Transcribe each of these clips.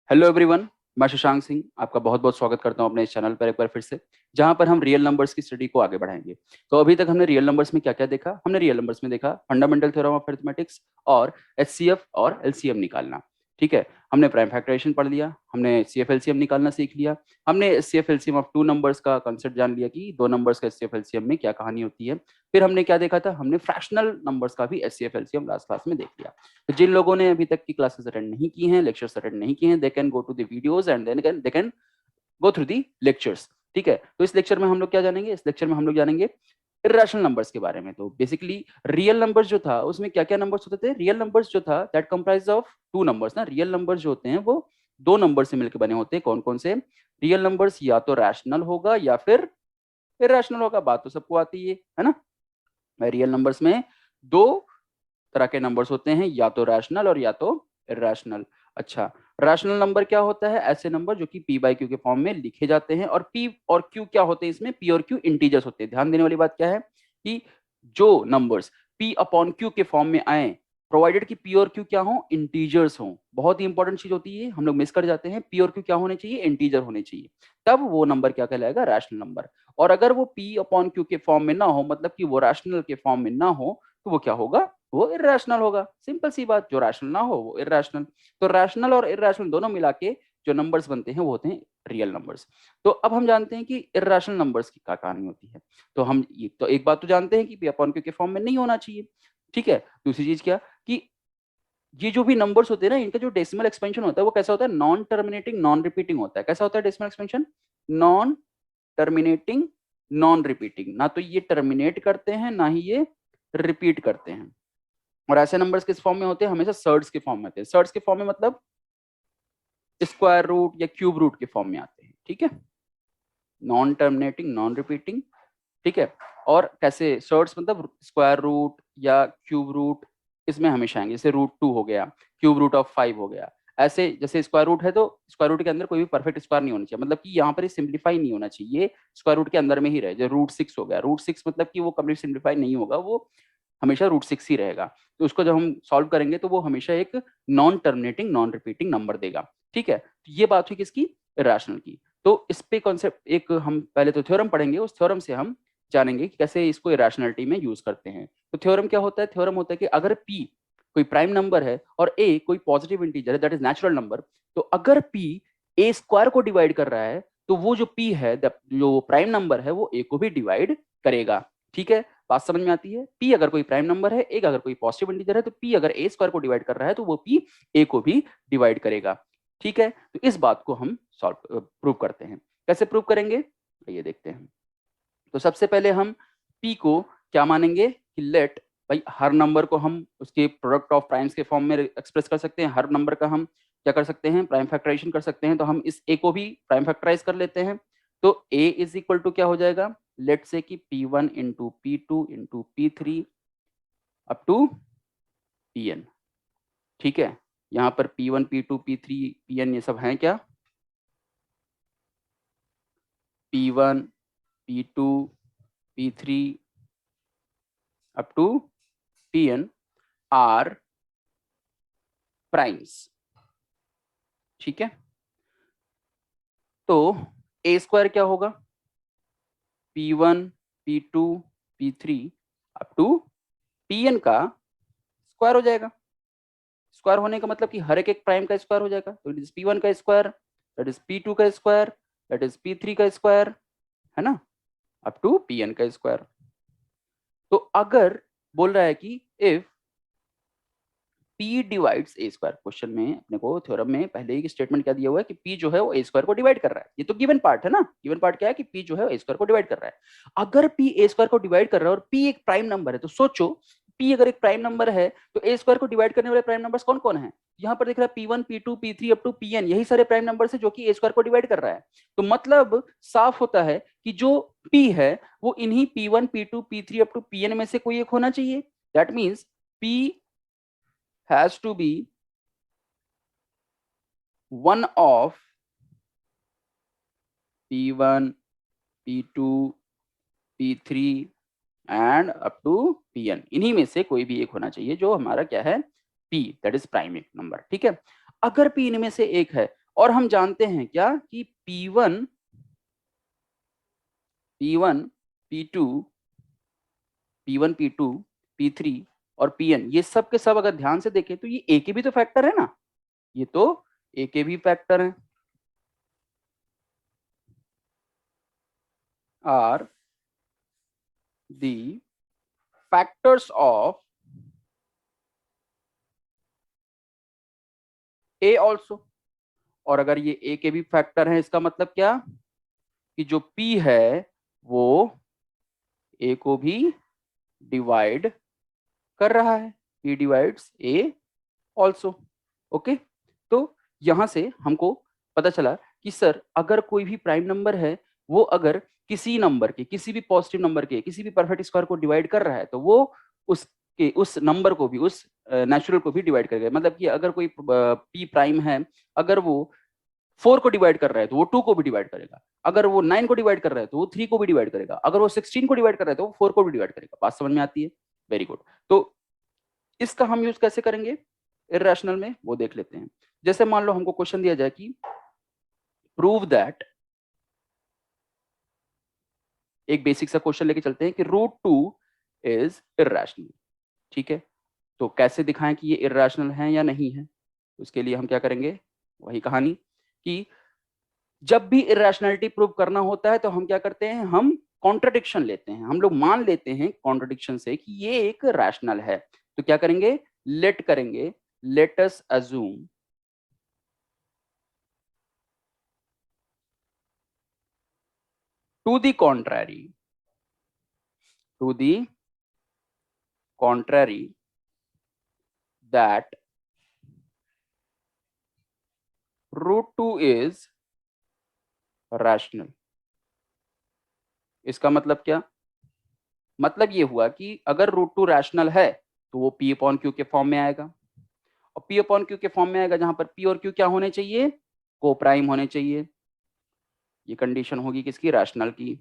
Hello everyone, मैं शशांक सिंह आपका बहुत बहुत स्वागत करता हूं अपने इस चैनल पर एक बार फिर से, जहां पर हम रियल नंबर्स की स्टडी को आगे बढ़ाएंगे। तो अभी तक हमने रियल नंबर्स में क्या क्या देखा। हमने रियल नंबर्स में देखा फंडामेंटल थ्योरम ऑफ अरिथमेटिक्स और एचसीएफ और एलसीएम निकालना। ठीक है, हमने प्राइम फैक्टराइजेशन पढ़ लिया, हमने सीएफ एलसीएम निकालना सीख लिया, हमने CF LCM of two numbers का कंसेप्ट जान लिया कि दो नंबर्स का सीएफ एलसीएम में क्या कहानी होती है। फिर हमने क्या देखा था, हमने फ्रैक्शनल नंबर्स का भी एचसीएफ एलसीएम लास्ट क्लास में देख लिया। तो जिन लोगों ने अभी तक की क्लासेस अटेंड नहीं की हैं, लेक्चर्स अटेंड नहीं किए हैं, they can go to the videos and then they can go through the lectures. ठीक है, तो इस लेक्चर में हम लोग क्या जानेंगे, इस लेक्चर में हम लोग जानेंगे इरेशनल नंबर्स के बारे में। तो बेसिकली रियल नंबर्स जो था उसमें क्या क्या नंबर्स होते थे। रियल नंबर्स जो था that comprise of two numbers ना। रियल नंबर्स जो होते हैं वो दो नंबर से मिलकर बने होते हैं। कौन कौन से रियल नंबर्स? या तो रैशनल होगा या फिर इरेशनल होगा। बात तो सबको आती है ना। रियल नंबर्स में दो तरह के नंबर्स होते हैं, या तो रैशनल और या तो इरेशनल। अच्छा, रैशनल नंबर क्या होता है? ऐसे नंबर जो कि पी बाई क्यू के फॉर्म में लिखे जाते हैं। और पी और क्यू क्या होते हैं? इसमें पी और क्यू इंटीजर्स होते हैं। ध्यान देने वाली बात क्या है कि जो नंबर्स पी अपॉन क्यू के फॉर्म में आए, प्रोवाइडेड कि पी और क्यू क्या हो, इंटीजर्स हो। बहुत ही इंपॉर्टेंट चीज होती है, हम लोग मिस कर जाते हैं। पी और क्यू क्या होने चाहिए? इंटीजर होने चाहिए। तब वो नंबर क्या कहलाएगा? Rational number. और अगर वो पी अपॉन क्यू के फॉर्म में ना हो, मतलब कि वो रैशनल के फॉर्म में ना हो, तो वो क्या होगा? वो इरेशनल होगा। सिंपल सी बात, जो रैशनल ना हो वो इरेशनल। तो रैशनल और इरेशनल दोनों मिला के जो नंबर्स बनते हैं वो होते हैं रियल नंबर्स। तो अब हम जानते हैं कि इरेशनल नंबर्स की क्या कहानी होती है। तो हम ये तो एक बात तो जानते हैं कि पी अपॉन क्यू के फॉर्म में नहीं होना चाहिए। ठीक है, दूसरी चीज क्या कि ये जो भी नंबर्स होते हैं ना, इनका जो डेसिमल एक्सपेंशन होता है वो कैसा होता है? नॉन टर्मिनेटिंग नॉन रिपीटिंग होता है। कैसा होता है decimal expansion? Non terminating non repeating. ना तो ये टर्मिनेट करते हैं ना ही ये रिपीट करते हैं। और ऐसे नंबर्स किस फॉर्म में होते हैं? हमेशा सर्ड्स के फॉर्म में होते हैं। सर्ड्स के फॉर्म में मतलब स्क्वायर रूट या क्यूब रूट के फॉर्म में आते हैं। ठीक है, नॉन टर्मिनेटिंग नॉन रिपीटिंग। ठीक है, और कैसे सर्ड्स मतलब स्क्वायर रूट या क्यूब रूट इसमें हमेशा आएंगे। जैसे रूट 2 हो गया, क्यूब रूट ऑफ 5 हो गया। ऐसे जैसे स्क्वायर रूट है तो स्क्वायर रूट के अंदर कोई भी परफेक्ट स्क्वायर नहीं होना चाहिए, मतलब कि यहाँ पर सिंप्लीफाई नहीं होना चाहिए, स्क्वायर रूट के अंदर में ही रहे। जैसे रूट 6 हो गया, रूट 6 मतलब कि वो कम्प्लीट सिंप्लीफाई नहीं होगा, वो हमेशा रूट 6 ही रहेगा। तो उसको जब हम सॉल्व करेंगे तो वो हमेशा एक non terminating non repeating number देगा। ठीक है, तो ये बात हुई किसकी? रैशनल की। तो इस पे कॉन्सेप्ट एक हम पहले तो थ्योरम पढ़ेंगे, उस थ्योरम से हम जानेंगे कि कैसे इसको इरेशनलिटी में यूज करते हैं। तो थ्योरम क्या होता है? थ्योरम होता है कि अगर पी कोई प्राइम नंबर है और ए कोई पॉजिटिव इंटीजर है, दैट इज नेचुरल नंबर, तो अगर पी ए स्क्वायर को डिवाइड कर रहा है तो वो जो पी है, जो प्राइम नंबर है, वो ए को भी डिवाइड करेगा। ठीक है, बात समझ में आती है? पी अगर कोई प्राइम नंबर है, एक अगर कोई पॉजिटिव इंटीजर है, तो पी अगर ए स्क्वायर को डिवाइड कर रहा है तो वो पी ए को भी डिवाइड करेगा। ठीक है, तो इस बात को हम सॉल्व प्रूव करते हैं। कैसे प्रूव करेंगे ये देखते हैं। तो सबसे पहले हम p को क्या मानेंगे कि लेट भाई, हर नंबर को हम उसके प्रोडक्ट ऑफ प्राइम्स के फॉर्म में एक्सप्रेस कर सकते हैं। हर नंबर का हम क्या कर सकते हैं? प्राइम फैक्टराइजेशन कर सकते हैं। तो हम इस a को भी प्राइम फैक्टराइज कर लेते हैं। तो a इज इक्वल टू क्या हो जाएगा? लेट से कि p1 into p2 into p3 up to pn। ठीक है, यहाँ पर p1 p2 p3 pn ये सब हैं क्या? p1 p2 p3 up to pn are primes. ठीक है, तो ए स्क्वायर क्या होगा? p1 p2 p3 up to pn का स्क्वायर हो जाएगा। स्क्वायर होने का मतलब कि हर एक प्राइम का स्क्वायर हो जाएगा। तो इट इज p1 का स्क्वायर, दैट इज p2 का स्क्वायर, दैट इज p3 का स्क्वायर, है ना, अप टू pn का स्क्वायर। तो अगर बोल रहा है कि if p divides A square, question में अपने को थ्योरम में पहले ही स्टेटमेंट क्या दिया हुआ है कि p जो है वो ए स्क्वायर को डिवाइड कर रहा है। ये तो गिवन पार्ट है ना। गिवन पार्ट क्या है कि p जो है ए स्क्वायर को डिवाइड कर रहा है। अगर p ए स्क्वायर को डिवाइड कर रहा है और p एक प्राइम नंबर है, तो सोचो p अगर एक प्राइम नंबर है तो ए स्क्वायर को डिवाइड करने वाले प्राइम नंबर्स कौन कौन है? यहाँ पर दिख रहा है p1 p2 p3 up to pn, यही सारे प्राइम नंबर्स है जो कि ए स्क्वायर को डिवाइड कर रहा है। तो मतलब साफ होता है कि जो p है वो इन्हीं p1 p2 p3 up to pn में से कोई एक होना चाहिए। That means p has to be one of p1 p2 p3 and up to pn। इन्हीं में से कोई भी एक होना चाहिए जो हमारा क्या है? p, that is prime number. ठीक है, अगर p इनमें से एक है और हम जानते हैं क्या कि P1 P1 P2 P1 P2 P3 और Pn, ये सब के सब अगर ध्यान से देखें तो ये ए के भी तो फैक्टर है ना, ये तो ए के भी फैक्टर है, are the factors of a also. और अगर ये ए के भी फैक्टर है, इसका मतलब क्या कि जो पी है वो ए को भी डिवाइड कर रहा है, पी डिवाइड्स ए ऑल्सो। ओके, तो यहां से हमको पता चला कि सर अगर कोई भी प्राइम नंबर है वो अगर किसी नंबर के, किसी भी पॉजिटिव नंबर के किसी भी परफेक्ट स्क्वायर को डिवाइड कर रहा है तो वो उसके उस नंबर को भी, उस नेचुरल को भी डिवाइड करेगा। मतलब कि अगर कोई पी प्राइम है, अगर वो 4 को डिवाइड कर रहा है तो वो 2 को भी डिवाइड करेगा, अगर वो 9 को डिवाइड कर रहा है तो वो 3 को भी डिवाइड करेगा, अगर वो 16 को डिवाइड कर रहा है तो वो 4 को भी डिवाइड करेगा। बात समझ में आती है? Very good. तो इसका हम यूज कैसे करेंगे इर्रेशनल में, वो देख लेते हैं। जैसे मान लो हमको क्वेश्चन दिया जाए कि प्रूव दैट, एक बेसिक सा क्वेश्चन लेके चलते हैं कि √2 इज इर्रेशनल। ठीक है, तो कैसे दिखाएं कि ये इर्रेशनल है या नहीं है? उसके लिए हम क्या करेंगे, वही कहानी कि जब भी इरेशनैलिटी प्रूव करना होता है तो हम क्या करते हैं, हम कॉन्ट्रडिक्शन लेते हैं, हम लोग मान लेते हैं कॉन्ट्रडिक्शन से कि ये एक रैशनल है। तो क्या करेंगे, लेट करेंगे, let us assume to the contrary, to the contrary that √2 is rational. इसका मतलब क्या, मतलब ये हुआ कि अगर √2 रैशनल है तो वो P अपॉन Q के फॉर्म में आएगा, और P अपॉन Q के फॉर्म में आएगा जहां पर P और Q क्या होने चाहिए, को प्राइम होने चाहिए। ये कंडीशन होगी किसकी, रैशनल की,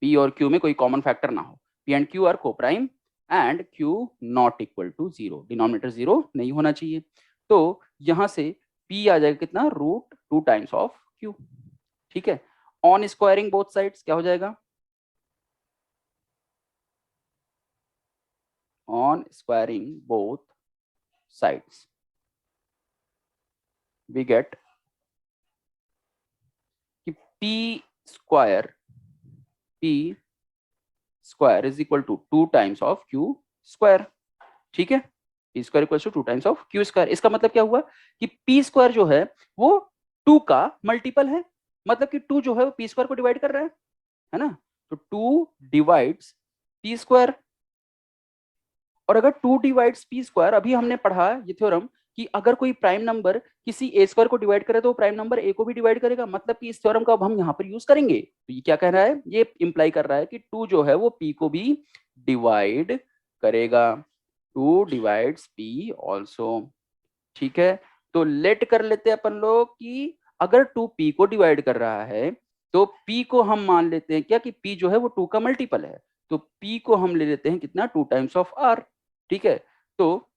P और Q में कोई कॉमन फैक्टर ना हो, P एंड Q आर को prime and Q not equal to 0, denominator 0 नहीं होना चाहिए। तो यहां से P आ जाएगा कितना, √2 टाइम्स ऑफ Q। ठीक है, ऑन स्क्वायरिंग बोथ साइड्स क्या हो जाएगा, on squaring both sides we get कि P square is equal to 2 times of Q square. ठीक है, p square equal to 2 times of Q square. इसका मतलब क्या हुआ कि P स्क्वायर जो है वो 2 का मल्टीपल है, मतलब कि 2 जो है वो P स्क्वायर को डिवाइड कर रहा है ना, तो 2 डिवाइड्स P स्क्वायर। और अगर 2 डिवाइड्स P स्क्वायर, अभी हमने पढ़ा ये थ्योरम कि अगर कोई प्राइम नंबर किसी ए स्क्वायर को डिवाइड करे तो वो प्राइम नंबर ए को भी डिवाइड करेगा, मतलब कि इस थ्योरम का अब हम यहाँ पर यूज करेंगे। तो ये क्या कह रहा है, ये इंप्लाई कर रहा है कि 2 जो है वो P को भी डिवाइड करेगा, 2 डिवाइड्स P ऑल्सो। ठीक है, तो लेट कर लेते हैं अपन लोग कि अगर 2 P को डिवाइड कर रहा है तो P को हम मान लेते हैं क्या कि P जो है वो 2 का मल्टीपल है, तो P को हम ले लेते हैं कितना, 2 टाइम्स ऑफ R। ठीक है, तो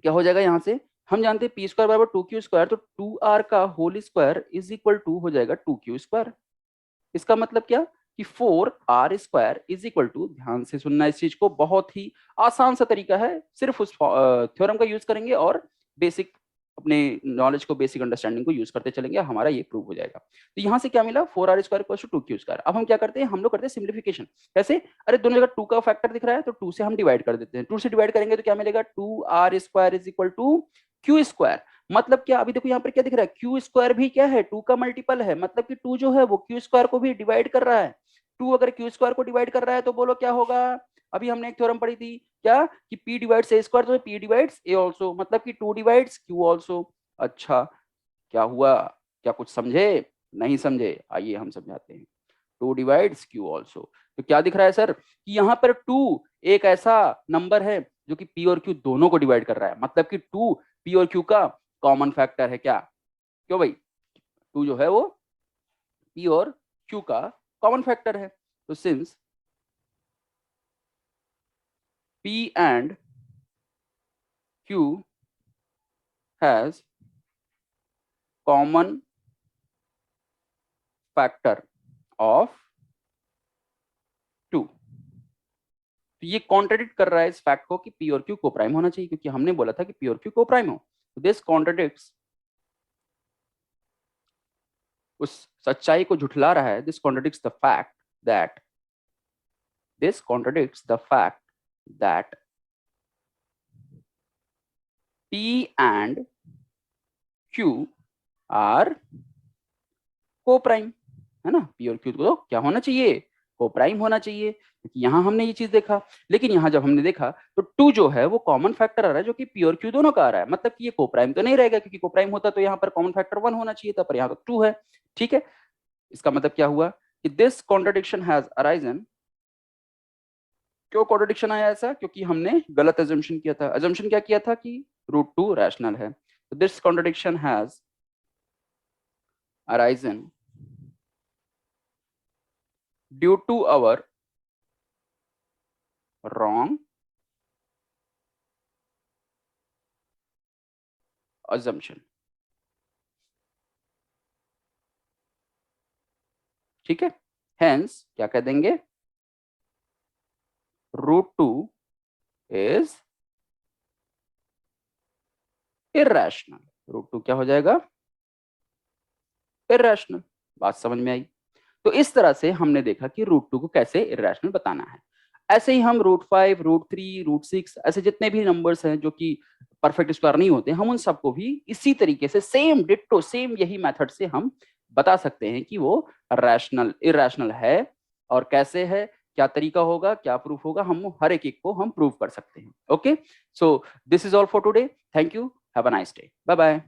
क्या हो जाएगा यहाँ से, हम जानते हैं P स्क्वायर बराबर 2Q स्क्वायर, तो 2R का whole square is equal to हो जाएगा 2Q स्क्वायर। इसका मतलब क्या कि 4R square is equal to, ध्यान से सुनना इस चीज को, बहुत ही आसान सा तरीका है, सिर्फ उस थ्योरम का यूज करेंगे और बेसिक अपने नॉलेज को, बेसिक अंडरस्टैंडिंग को यूज करते चलेंगे, हमारा ये प्रूव हो जाएगा। तो यहाँ से क्या मिला, 4R square equal to 2Q square. अब हम क्या करते हैं, हम लोग करते हैं सिंप्लीफिकेशन। कैसे, अरे दोनों जगह 2 का फैक्टर दिख रहा है तो 2 से हम डिवाइड कर देते हैं, 2 से डिवाइड करेंगे तो क्या मिलेगा, 2R square is equal to Q square. मतलब क्या, अभी देखो यहाँ पर क्या दिख रहा है, क्यू स्क्वायर भी क्या है, 2 का मल्टीपल है, मतलब कि 2 जो है वो क्यू स्क्वायर को भी डिवाइड कर रहा है। 2 अगर क्यू स्क्वायर को डिवाइड कर रहा है तो बोलो क्या होगा, अभी हमने एक थ्योरम पढ़ी थी क्या कि P डिवाइड्स ए स्क्वायर, तो P डिवाइड्स ए ऑल्सो, मतलब कि 2 डिवाइड्स क्यू ऑल्सो। अच्छा, क्या हुआ, क्या कुछ समझे, नहीं समझे, आइए हम समझाते हैं। 2 डिवाइड्स क्यू ऑल्सो, तो क्या दिख रहा है सर कि यहाँ पर 2 एक ऐसा नंबर है जो कि P और Q दोनों को डिवाइड कर रहा है, मतलब कि 2 P और Q का कॉमन फैक्टर है। क्या, क्यों भाई, 2 जो है वो P और Q का कॉमन फैक्टर है। तो since P and Q has common factor of 2। तो ये कॉन्ट्रडिक्ट कर रहा है इस फैक्ट को कि पी और क्यू कोप्राइम होना चाहिए, क्योंकि हमने बोला था कि पी और क्यू कोप्राइम हो। दिस कॉन्ट्रडिक्ट्स, उस सच्चाई को झुठला रहा है। This contradicts the fact that this contradicts the fact that P and Q are co-prime, है ना। P और Q तो क्या होना चाहिए, को-प्राइम होना चाहिए, क्योंकि यहाँ हमने ये चीज देखा। लेकिन यहाँ जब हमने देखा तो 2 जो है वो कॉमन फैक्टर आ रहा है, जो कि P और Q दोनों का आ रहा है। मतलब कि ये को-प्राइम तो नहीं रहेगा, क्योंकि को-प्राइम होता तो यहाँ पर कॉमन फैक्टर 1 होना चाहिए था, पर यहाँ तो 2 है। ठीक है, इसका मतलब क्या हुआ कि दिस कॉन्ट्रडिक्शन हैज अराइजन। क्यों कॉन्ट्रडिक्शन आया ऐसा, क्योंकि हमने गलत अजम्पशन किया था। अजम्पशन क्या किया था कि √2 रैशनल है। तो this contradiction has arisen due to our wrong assumption। ठीक है, हेंस क्या कह देंगे, √2 इज इर्रेशनल। √2 क्या हो जाएगा, इर्रेशनल। बात समझ में आई। तो इस तरह से हमने देखा कि √2 को कैसे इर्रेशनल बताना है। ऐसे ही हम √5, √3, √6 ऐसे जितने भी नंबर्स हैं जो कि परफेक्ट स्क्वायर नहीं होते, हम उन सबको भी इसी तरीके से सेम डिट्टो सेम यही मेथड से हम बता सकते हैं कि वो रैशनल इरैशनल है, और कैसे है, क्या तरीका होगा, क्या प्रूफ होगा, हम हर एक को हम प्रूव कर सकते हैं। Okay, so this is all for today. Thank you, have a nice day, bye bye.